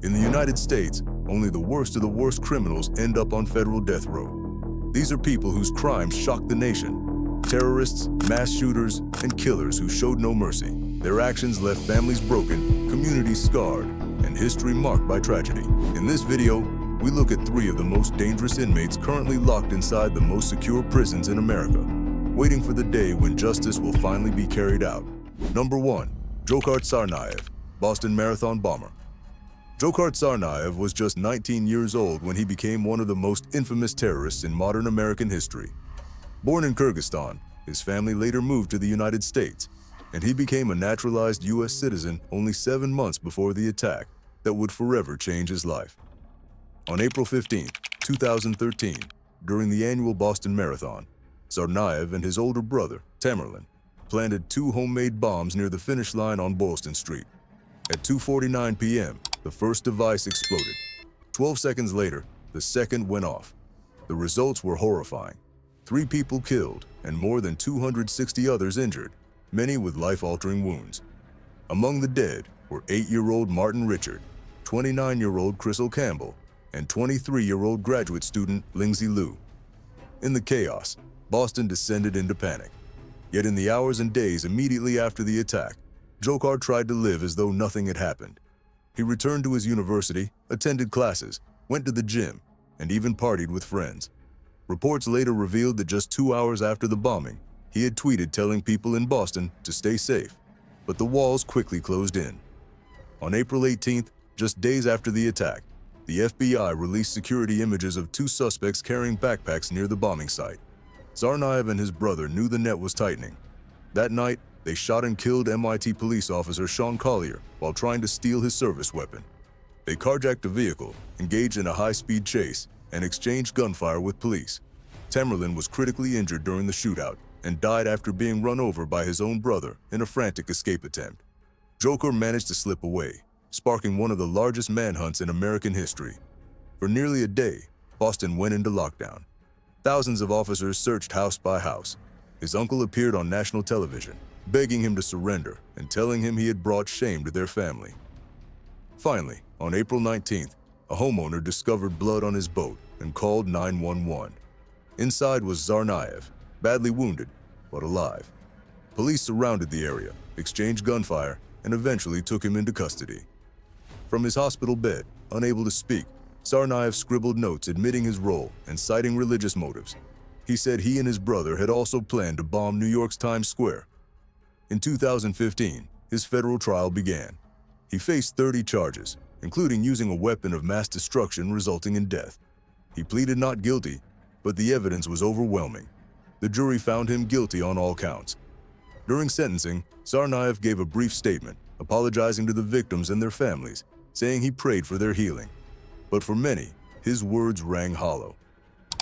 In the United States, only the worst of the worst criminals end up on federal death row. These are people whose crimes shocked the nation. Terrorists, mass shooters, and killers who showed no mercy. Their actions left families broken, communities scarred, and history marked by tragedy. In this video, we look at 3 of the most dangerous inmates currently locked inside the most secure prisons in America, waiting for the day when justice will finally be carried out. Number 1. Dzhokhar Tsarnaev, Boston Marathon bomber. Dzhokhar Tsarnaev was just 19 years old when he became one of the most infamous terrorists in modern American history. Born in Kyrgyzstan, his family later moved to the United States, and he became a naturalized U.S. citizen only 7 months before the attack that would forever change his life. On April 15, 2013, during the annual Boston Marathon, Tsarnaev and his older brother, Tamerlan, planted 2 homemade bombs near the finish line on Boylston Street. At 2:49 p.m., the first device exploded. 12 seconds later, the second went off. The results were horrifying. 3 people killed and more than 260 others injured, many with life-altering wounds. Among the dead were 8-year-old Martin Richard, 29-year-old Crystal Campbell, and 23-year-old graduate student Lingzi Liu. In the chaos, Boston descended into panic. Yet in the hours and days immediately after the attack, Dzhokhar tried to live as though nothing had happened. He returned to his university, attended classes, went to the gym, and even partied with friends. Reports later revealed that just 2 hours after the bombing, he had tweeted telling people in Boston to stay safe, but the walls quickly closed in. On April 18th, just days after the attack, the FBI released security images of 2 suspects carrying backpacks near the bombing site. Tsarnaev and his brother knew the net was tightening. That night, they shot and killed MIT police officer Sean Collier while trying to steal his service weapon. They carjacked a vehicle, engaged in a high-speed chase, and exchanged gunfire with police. Tamerlan was critically injured during the shootout and died after being run over by his own brother in a frantic escape attempt. Dzhokhar managed to slip away, sparking one of the largest manhunts in American history. For nearly a day, Boston went into lockdown. Thousands of officers searched house by house. His uncle appeared on national television, begging him to surrender and telling him he had brought shame to their family. Finally, on April 19th, a homeowner discovered blood on his boat and called 911. Inside was Tsarnaev, badly wounded, but alive. Police surrounded the area, exchanged gunfire, and eventually took him into custody. From his hospital bed, unable to speak, Tsarnaev scribbled notes admitting his role and citing religious motives. He said he and his brother had also planned to bomb New York's Times Square. In 2015, his federal trial began. He faced 30 charges, including using a weapon of mass destruction resulting in death. He pleaded not guilty, but the evidence was overwhelming. The jury found him guilty on all counts. During sentencing, Tsarnaev gave a brief statement, apologizing to the victims and their families, saying he prayed for their healing. But for many, his words rang hollow.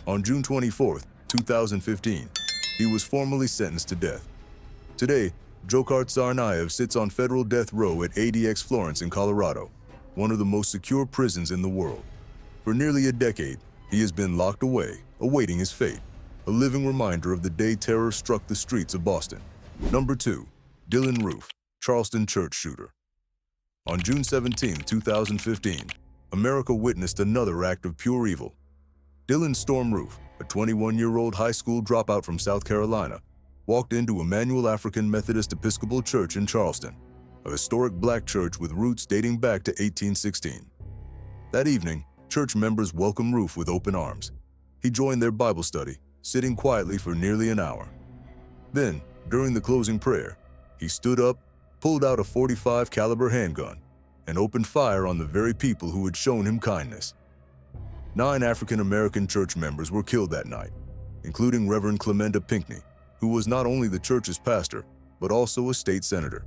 On June 24, 2015, he was formally sentenced to death. Today, Dzhokhar Tsarnaev sits on federal death row at ADX Florence in Colorado, one of the most secure prisons in the world. For nearly a decade, he has been locked away, awaiting his fate, a living reminder of the day terror struck the streets of Boston. Number 2. Dylann Roof, Charleston church shooter. On June 17, 2015, America witnessed another act of pure evil. Dylann Storm Roof, a 21-year-old high school dropout from South Carolina, walked into Emmanuel African Methodist Episcopal Church in Charleston, a historic black church with roots dating back to 1816. That evening, church members welcomed Roof with open arms. He joined their Bible study, sitting quietly for nearly an hour. Then, during the closing prayer, he stood up, pulled out a .45 caliber handgun, and opened fire on the very people who had shown him kindness. 9 African-American church members were killed that night, including Reverend Clementa Pinckney, who was not only the church's pastor, but also a state senator.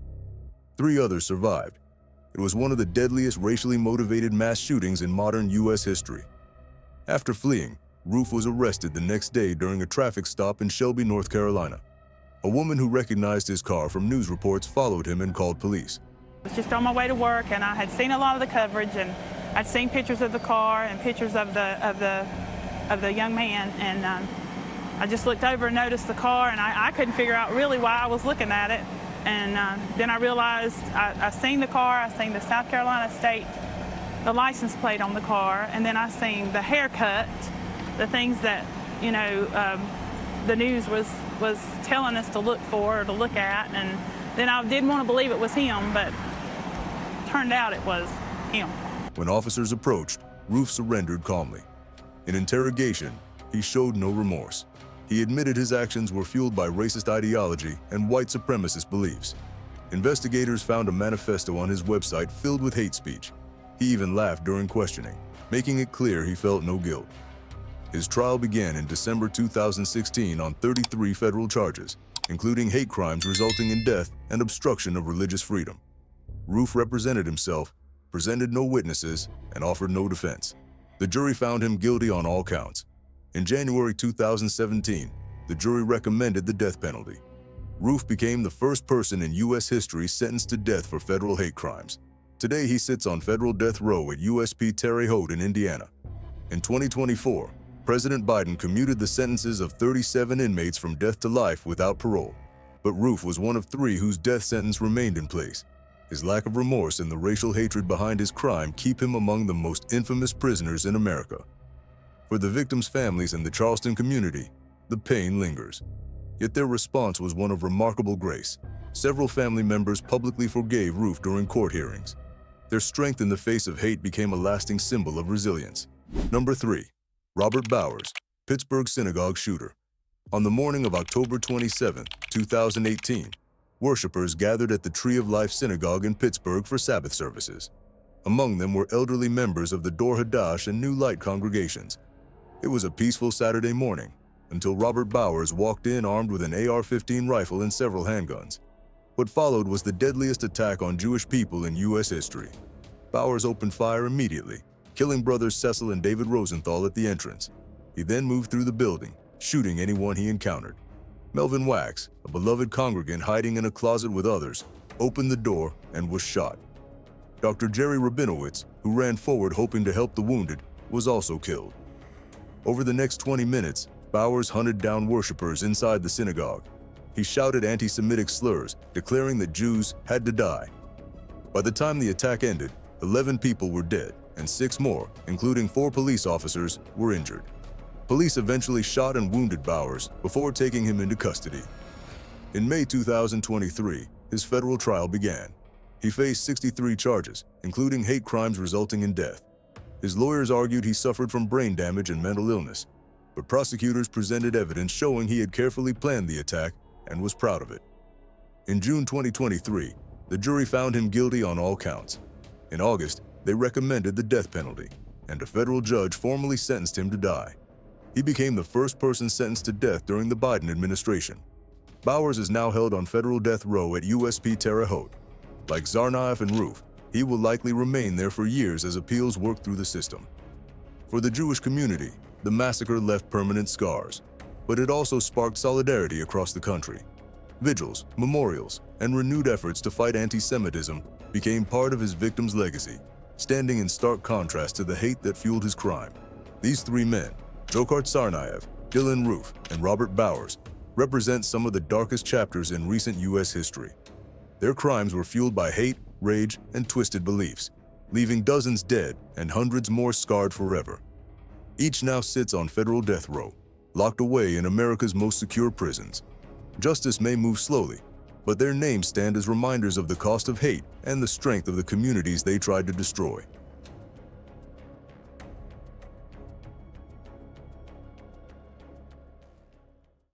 3 others survived. It was one of the deadliest racially motivated mass shootings in modern U.S. history. After fleeing, Roof was arrested the next day during a traffic stop in Shelby, North Carolina. A woman who recognized his car from news reports followed him and called police. I was just on my way to work, and I had seen a lot of the coverage, and I'd seen pictures of the car and pictures of the young man, and I just looked over and noticed the car, and I couldn't figure out really why I was looking at it. And then I realized I seen the car, I seen the South Carolina state the license plate on the car, and then I seen the haircut, the things that, you know, the news was telling us to look for or to look at, and then I didn't want to believe it was him, but turned out it was him. When officers approached, Roof surrendered calmly. In interrogation, he showed no remorse. He admitted his actions were fueled by racist ideology and white supremacist beliefs. Investigators found a manifesto on his website filled with hate speech. He even laughed during questioning, making it clear he felt no guilt. His trial began in December 2016 on 33 federal charges, including hate crimes resulting in death and obstruction of religious freedom. Roof represented himself, presented no witnesses, and offered no defense. The jury found him guilty on all counts. In January 2017, the jury recommended the death penalty. Roof became the first person in U.S. history sentenced to death for federal hate crimes. Today, he sits on federal death row at USP Terre Haute in Indiana. In 2024, President Biden commuted the sentences of 37 inmates from death to life without parole. But Roof was one of 3 whose death sentence remained in place. His lack of remorse and the racial hatred behind his crime keep him among the most infamous prisoners in America. For the victims' families and the Charleston community, the pain lingers. Yet their response was one of remarkable grace. Several family members publicly forgave Roof during court hearings. Their strength in the face of hate became a lasting symbol of resilience. Number 3. Robert Bowers, Pittsburgh synagogue shooter. On the morning of October 27, 2018, worshipers gathered at the Tree of Life Synagogue in Pittsburgh for Sabbath services. Among them were elderly members of the Dor Hadash and New Light congregations. It was a peaceful Saturday morning until Robert Bowers walked in armed with an AR-15 rifle and several handguns. What followed was the deadliest attack on Jewish people in U.S. history. Bowers opened fire immediately, killing brothers Cecil and David Rosenthal at the entrance. He then moved through the building, shooting anyone he encountered. Melvin Wax, a beloved congregant hiding in a closet with others, opened the door and was shot. Dr. Jerry Rabinowitz, who ran forward hoping to help the wounded, was also killed. Over the next 20 minutes, Bowers hunted down worshipers inside the synagogue. He shouted anti-Semitic slurs, declaring that Jews had to die. By the time the attack ended, 11 people were dead, and 6 more, including 4 police officers, were injured. Police eventually shot and wounded Bowers before taking him into custody. In May 2023, his federal trial began. He faced 63 charges, including hate crimes resulting in death. His lawyers argued he suffered from brain damage and mental illness, but prosecutors presented evidence showing he had carefully planned the attack and was proud of it. In June 2023, the jury found him guilty on all counts. In August, they recommended the death penalty, and a federal judge formally sentenced him to die. He became the first person sentenced to death during the Biden administration. Bowers is now held on federal death row at USP Terre Haute. Like Tsarnaev and Roof, he will likely remain there for years as appeals work through the system. For the Jewish community, the massacre left permanent scars, but it also sparked solidarity across the country. Vigils, memorials, and renewed efforts to fight anti-Semitism became part of his victim's legacy, standing in stark contrast to the hate that fueled his crime. These 3 men, Dzhokhar Tsarnaev, Dylann Roof, and Robert Bowers, represent some of the darkest chapters in recent U.S. history. Their crimes were fueled by hate, rage, and twisted beliefs, leaving dozens dead and hundreds more scarred forever. Each now sits on federal death row, locked away in America's most secure prisons. Justice may move slowly, but their names stand as reminders of the cost of hate and the strength of the communities they tried to destroy.